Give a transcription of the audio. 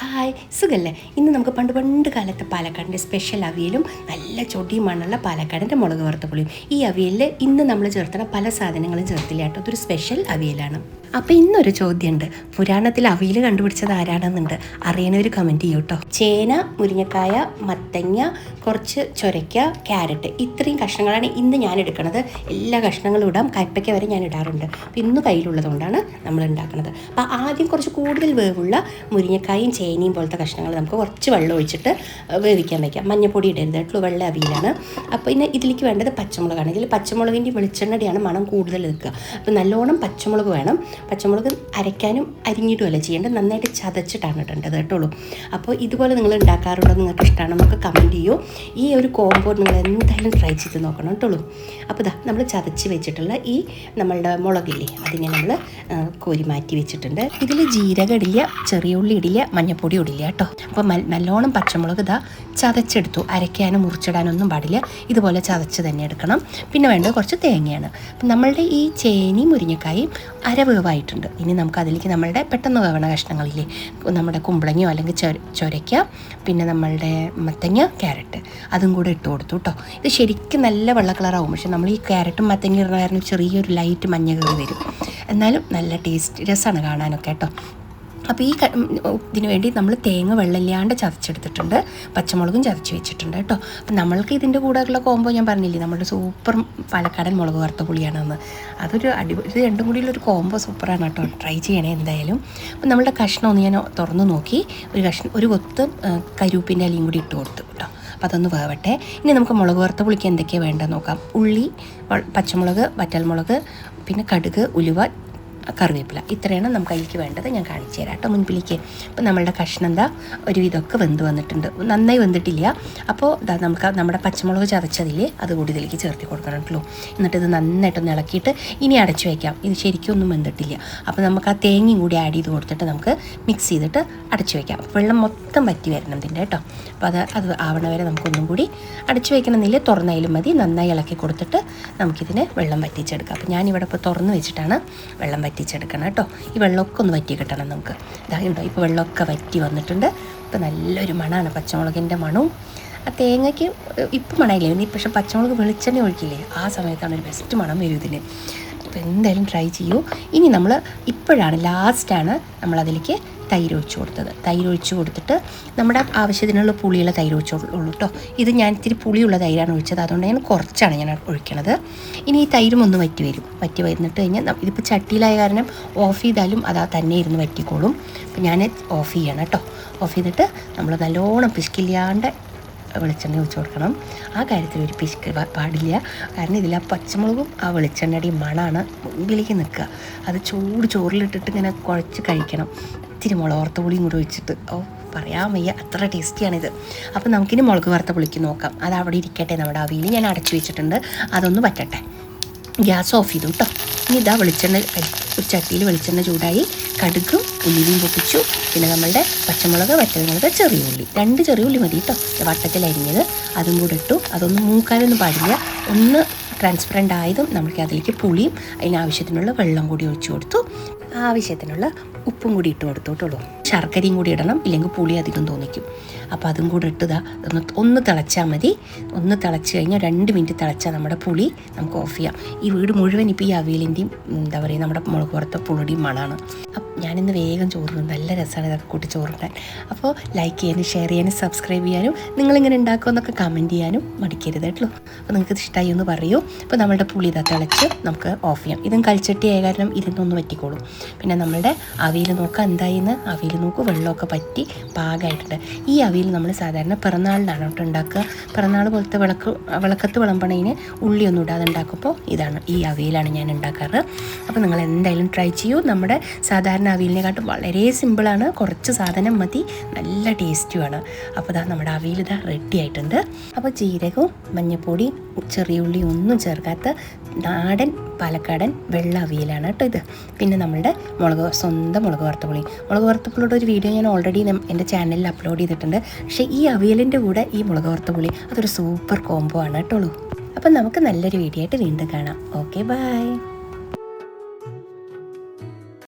Hi, സുഖല്ലേ? ഇന്ന് നമുക്ക് പണ്ട് കാലത്തെ പാലക്കാടിൻ്റെ സ്പെഷ്യൽ അവിയലും നല്ല ചൊടിയുമാണുള്ള പാലക്കാടിൻ്റെ മുളക് വറുത്ത പുളിയും. ഈ അവിയലിൽ ഇന്ന് നമ്മൾ ചേർത്തുന്ന പല സാധനങ്ങളും ചേർത്തില്ല കേട്ടോ. അതൊരു സ്പെഷ്യൽ അവിയലാണ്. അപ്പോൾ ഇന്നൊരു ചോദ്യമുണ്ട്. പുരാണത്തിൽ അവിയൽ കണ്ടുപിടിച്ചത് ആരാണെന്നുണ്ട്. അറിയണവർ കമൻറ്റ് ചെയ്യൂ കേട്ടോ. ചേന, മുരിങ്ങക്കായ, മത്തങ്ങ, കുറച്ച് ചൊരയ്ക്ക, ക്യാരറ്റ്, ഇത്രയും കഷ്ണങ്ങളാണ് ഇന്ന് ഞാൻ എടുക്കുന്നത്. എല്ലാ കഷ്ണങ്ങളും ഇടാം, കയ്പ്പയ്ക്ക വരെ ഞാൻ ഇടാറുണ്ട്. അപ്പോൾ ഇന്ന് കയ്യിലുള്ളതുകൊണ്ടാണ് നമ്മൾ ഉണ്ടാക്കുന്നത്. അപ്പോൾ ആദ്യം കുറച്ച് കൂടുതൽ വേവുള്ള മുരിങ്ങക്കായും ചേനയും പോലത്തെ കഷ്ണങ്ങൾ നമുക്ക് കുറച്ച് വെള്ളം ഒഴിച്ചിട്ട് വേവിക്കാൻ വയ്ക്കാം. മഞ്ഞപ്പൊടി ഇടരുത് കേട്ടോ, വെള്ള അവിയലാണ്. അപ്പോൾ ഇന്ന് ഇതിലേക്ക് വേണ്ടത് പച്ചമുളകാണ്. ഇതിൽ പച്ചമുളകിൻ്റെ വെളിച്ചെണ്ണയുടെയാണ് മണം കൂടുതൽ നിൽക്കുക. അപ്പോൾ നല്ലോണം പച്ചമുളക് വേണം. പച്ചമുളക് അരയ്ക്കാനും അരിഞ്ഞിടുമല്ല ചെയ്യേണ്ടത്, നന്നായിട്ട് ചതച്ചിട്ടാണ് ഇടേണ്ടത് കേട്ടോളൂ. അപ്പോൾ ഇതുപോലെ നിങ്ങൾ ഉണ്ടാക്കാറുണ്ടോ, നിങ്ങൾക്ക് ഇഷ്ടമാണെന്നൊക്കെ കമൻറ്റ് ചെയ്യൂ. ഈ ഒരു കോംബോ നിങ്ങൾ എന്തായാലും ട്രൈ ചെയ്ത് നോക്കണം കേട്ടോളൂ. അപ്പോൾ ഇതാ നമ്മൾ ചതച്ച് വെച്ചിട്ടുള്ള ഈ നമ്മളുടെ മുളകില്ലേ, അതിനെ നമ്മൾ കോരി മാറ്റി വെച്ചിട്ടുണ്ട്. ഇതിൽ ജീരകം ഇടില്ല, ചെറിയ ഉള്ളി ഇടില്ല, മഞ്ഞപ്പൊടി ഇടില്ല കേട്ടോ. അപ്പോൾ നല്ലോണം പച്ചമുളക് ഇതാ ചതച്ചെടുത്തു. അരയ്ക്കാനും മുറിച്ചിടാനൊന്നും പാടില്ല, ഇതുപോലെ ചതച്ച് തന്നെ എടുക്കണം. പിന്നെ വേണ്ടത് കുറച്ച് തേങ്ങയാണ്. അപ്പം നമ്മളുടെ ഈ ചേനയും മുരിങ്ങക്കായും അരവേവായിട്ടുണ്ട്. ഇനി നമുക്ക് അതിലേക്ക് നമ്മളുടെ പെട്ടെന്ന് വേവണ കഷ്ണങ്ങളില്ലേ, നമ്മുടെ കുമ്പളങ്ങയോ അല്ലെങ്കിൽ ചൊരയ്ക്ക, പിന്നെ നമ്മളുടെ മത്തങ്ങ, ക്യാരറ്റ്, അതും കൂടെ ഇട്ട് കൊടുത്തു കേട്ടോ. ഇത് ശരിക്കും നല്ല വെള്ള കളറാവും, പക്ഷെ നമ്മൾ ഈ ക്യാരറ്റും മത്തങ്ങ ഇടുന്ന കാരണം ചെറിയൊരു ലൈറ്റ് മഞ്ഞ കയറി വരും. എന്നാലും നല്ല ടേസ്റ്റ്, രസമാണ് കാണാനൊക്കെ കേട്ടോ. അപ്പോൾ ഈ ഇതിന് വേണ്ടി നമ്മൾ തേങ്ങ വെള്ളമില്ലാണ്ട് ചതച്ചെടുത്തിട്ടുണ്ട്, പച്ചമുളകും ചതച്ച് വെച്ചിട്ടുണ്ട് കേട്ടോ. അപ്പം നമ്മൾക്ക് ഇതിൻ്റെ കൂടെയുള്ള കോംബോ ഞാൻ പറഞ്ഞില്ലേ, നമ്മുടെ സൂപ്പർ പാലക്കാടൻ മുളക് വറുത്ത പുളിയാണെന്ന്. അതൊരു ഇത് രണ്ടും കൂടിയുള്ളൊരു കോംബോ സൂപ്പറാണ് കേട്ടോ. ട്രൈ ചെയ്യണേ എന്തായാലും. അപ്പം നമ്മളുടെ കഷ്ണം ഒന്ന് ഞാൻ തുറന്ന് നോക്കി, ഒരു കൊത്ത് കരിവേപ്പിൻ്റെ ഇലയും കൂടി ഇട്ട് കൊടുത്തു കേട്ടോ. അപ്പോൾ അതൊന്ന് വേവട്ടെ. ഇനി നമുക്ക് മുളക് വറുത്ത പുളിക്ക് എന്തൊക്കെയാണ് വേണ്ടതെന്ന് നോക്കാം. ഉള്ളി, പച്ചമുളക്, വറ്റൽമുളക്, പിന്നെ കടുക്, ഉലുവ, കറിവേപ്പില, ഇത്രയാണ് നമുക്ക് അതിലേക്ക് വേണ്ടത്. ഞാൻ കാണിച്ചു തരാം കേട്ടോ മുൻപിലേക്ക്. അപ്പോൾ നമ്മളുടെ കഷ്ണം എന്താ ഒരുവിധമൊക്കെ വെന്ത് വന്നിട്ടുണ്ട്, നന്നായി വെന്തിട്ടില്ല. അപ്പോൾ ഇതാ നമുക്ക് നമ്മുടെ പച്ചമുളക് ചതച്ചതില്ലേ അതുകൂടി ഇതിലേക്ക് ചേർത്ത് കൊടുക്കണമല്ലോ. എന്നിട്ട് ഇത് നന്നായിട്ടൊന്ന് ഇളക്കിയിട്ട് ഇനി അടച്ചു വയ്ക്കാം. ഇത് ശരിക്കും ഒന്നും വെന്തിട്ടില്ല. അപ്പോൾ നമുക്ക് ആ തേങ്ങയും കൂടി ആഡ് ചെയ്ത് കൊടുത്തിട്ട് നമുക്ക് മിക്സ് ചെയ്തിട്ട് അടച്ചു വയ്ക്കാം. വെള്ളം മൊത്തം വറ്റി വരണം ഇതിൻ്റെ കേട്ടോ. അപ്പോൾ അത് ആവണ വരെ നമുക്കൊന്നും കൂടി അടച്ചു വയ്ക്കണമെന്നില്ല, തുറന്നായാലും മതി. നന്നായി ഇളക്കി കൊടുത്തിട്ട് നമുക്കിതിന് വെള്ളം വറ്റിച്ചെടുക്കാം. അപ്പോൾ ഞാനിവിടെ ഇപ്പോൾ തുറന്ന് വെച്ചിട്ടാണ് വെള്ളം വറ്റിച്ചെടുക്കണം കേട്ടോ. ഈ വെള്ളമൊക്കെ ഒന്ന് വറ്റി കിട്ടണം നമുക്ക്. ഇതാ ഇപ്പോൾ വെള്ളമൊക്കെ വറ്റി വന്നിട്ടുണ്ട്. ഇപ്പോൾ നല്ലൊരു മണമാണ്, പച്ചമുളകിൻ്റെ മണവും ആ തേങ്ങയ്ക്ക് ഇപ്പം മണമില്ലേ ഇനി, പക്ഷേ പച്ചമുളക് വെളിച്ചെണ്ണ ഒഴിക്കില്ലേ, ആ സമയത്താണ് ഒരു ബെസ്റ്റ് മണം വരും ഇതിന്. അപ്പോൾ എന്തായാലും ട്രൈ ചെയ്യൂ. ഇനി നമ്മൾ ഇപ്പോഴാണ് ലാസ്റ്റാണ് നമ്മളതിലേക്ക് തൈര് ഒഴിച്ച് കൊടുത്തത്. തൈര് ഒഴിച്ച് കൊടുത്തിട്ട് നമ്മുടെ ആവശ്യത്തിനുള്ള പുളിയുള്ള തൈര് ഒഴിച്ചുള്ളൂ കേട്ടോ. ഇത് ഞാൻ ഇത്തിരി പുളിയുള്ള തൈരാണ് ഒഴിച്ചത്, അതുകൊണ്ട് ഞാൻ കുറച്ചാണ് ഞാൻ ഒഴിക്കണത്. ഇനി ഈ തൈരും ഒന്ന് വറ്റി വരും. വറ്റി വന്നിട്ട് കഴിഞ്ഞാൽ ഇതിപ്പോൾ ചട്ടിയിലായ കാരണം ഓഫ് ചെയ്താലും അതാ തന്നെ ഇരുന്ന് വറ്റിക്കോളും. അപ്പോൾ ഞാൻ ഓഫ് ചെയ്യണം കേട്ടോ. ഓഫ് ചെയ്തിട്ട് നമ്മൾ നല്ലോണം പിശുക്കില്ലാണ്ട് വെളിച്ചെണ്ണ ഒഴിച്ച് കൊടുക്കണം. ആ കാര്യത്തിൽ ഒരു പിശുക്ക് പാടില്ല, കാരണം ഇതിൽ ആ പച്ചമുളകും ആ വെളിച്ചെണ്ണയുടെയും മണമാണ് മുമ്പിലേക്ക് നിൽക്കുക. അത് ചോറിലിട്ടിട്ട് ഇങ്ങനെ കുഴച്ച് കഴിക്കണം. ഇത്തിരി മുളക് വറുത്ത പുളിയും കൂടി ഒഴിച്ചിട്ട്, പറയാൻ വയ്യ, അത്ര ടേസ്റ്റിയാണിത്. അപ്പോൾ നമുക്കിനി മുളക് വറുത്ത പുളിക്ക് നോക്കാം. അത് അവിടെ ഇരിക്കട്ടെ. നമ്മുടെ അവിയൽ ഞാൻ അടച്ചു വെച്ചിട്ടുണ്ട്, അതൊന്ന് പറ്റട്ടെ. ഗ്യാസ് ഓഫ് ചെയ്തു കേട്ടോ. ഇനി ഇതാ വെളിച്ചെണ്ണ, ഒരു ചട്ടിയിൽ വെളിച്ചെണ്ണ ചൂടായി, കടുകും ഉള്ളിയും പൊട്ടിച്ചു. പിന്നെ നമ്മളുടെ പച്ചമുളക്, വറ്റൽമുളക്, ചെറിയ ഉള്ളി, 2 ചെറിയ ഉള്ളി മതി കേട്ടോ, വട്ടത്തിലരിഞ്ഞത്, അതും കൂടെ ഇട്ടു. അതൊന്നും മൂക്കാനൊന്നും പാടില്ല. ഒന്ന് ട്രാൻസ്പെറൻ്റ് ആയതും നമുക്ക് അതിലേക്ക് പുളിയും അതിനാവശ്യത്തിനുള്ള വെള്ളം കൂടി ഒഴിച്ചു കൊടുത്തു. ആവശ്യത്തിനുള്ള ഉപ്പും കൂടി ഇട്ട് കൊടുത്തു കേട്ടുള്ളൂ. ശർക്കരയും കൂടി ഇടണം, ഇല്ലെങ്കിൽ പുളി അധികം തോന്നിക്കും. അപ്പോൾ അതും കൂടെ ഇട്ടതാ ഒന്ന് തിളച്ചാൽ മതി. ഒന്ന് തിളച്ച് കഴിഞ്ഞാൽ 2 മിനിറ്റ് തിളച്ചാൽ നമ്മുടെ പുളി നമുക്ക് ഓഫ് ചെയ്യാം. ഈ വീട് മുഴുവൻ ഇപ്പോൾ ഈ അവിയലിൻ്റെയും എന്താ പറയുക നമ്മുടെ മുളക് വറുത്ത പുളിയുടെയും മണമാണ്. ഞാനിന്ന് വേഗം ചോറ്, നല്ല രസമാണ് ഇതൊക്കെ കൂട്ടി ചോറിട്ടാൻ. അപ്പോൾ ലൈക്ക് ചെയ്യാനും ഷെയർ ചെയ്യാനും സബ്സ്ക്രൈബ് ചെയ്യാനും നിങ്ങളിങ്ങനെ ഉണ്ടാക്കുമെന്നൊക്കെ കമൻറ്റ് ചെയ്യാനും മടിക്കരുത് കേട്ടോ. അപ്പോൾ നിങ്ങൾക്ക് ഇഷ്ടമായി എന്ന് പറയൂ. അപ്പോൾ നമ്മളുടെ പുളി ഇതാ തിളച്ച് നമുക്ക് ഓഫ് ചെയ്യാം. ഇതും കൽച്ചട്ടിയായ കാരണം ഇരുന്നൊന്ന് വറ്റിക്കോളും. പിന്നെ നമ്മളുടെ അവിയൽ നോക്കാം എന്തായിന്ന്. അവിയൽ നോക്കൂ, വെള്ളമൊക്കെ പറ്റി പാകമായിട്ടുണ്ട്. ഈ അവിയൽ നമ്മൾ സാധാരണ പിറന്നാളിലാണ് കേട്ടോ ഉണ്ടാക്കുക. പിറന്നാൾ പോലത്തെ വിളക്കത്ത് വിളമ്പണതിന് ഉള്ളിയൊന്നും ഇടാതെ ഉണ്ടാക്കുമ്പോൾ ഈ അവിയലാണ് ഞാൻ ഉണ്ടാക്കാറ്. അപ്പോൾ നിങ്ങൾ എന്തായാലും ട്രൈ ചെയ്യൂ. നമ്മുടെ സാധാരണ അവിയലിനെക്കാട്ടും വളരെ സിമ്പിളാണ്, കുറച്ച് സാധനം മതി, നല്ല ടേസ്റ്റുമാണ്. അപ്പോൾ നമ്മുടെ അവിയൽ റെഡി ആയിട്ടുണ്ട്. അപ്പോൾ ജീരകവും മഞ്ഞപ്പൊടിയും ചെറിയ ഉള്ളി ഒന്നും ചേർക്കാത്ത നാടൻ പാലക്കാടൻ വെള്ള അവിയലാണ് കേട്ടോ ഇത്. പിന്നെ നമ്മുടെ സ്വന്തം മുളക് വറുത്തപ്പുളിയുടെ ഒരു വീഡിയോ ഞാൻ ഓൾറെഡി എൻ്റെ ചാനലിൽ അപ്ലോഡ് ചെയ്തിട്ടുണ്ട്. പക്ഷേ ഈ അവിയലിൻ്റെ കൂടെ ഈ മുളക് വറുത്തപ്പുളി അതൊരു സൂപ്പർ കോംബോ ആണ് കേട്ടോളൂ. അപ്പം നമുക്ക് നല്ലൊരു വീഡിയോ ആയിട്ട് വീണ്ടും കാണാം. Okay, by.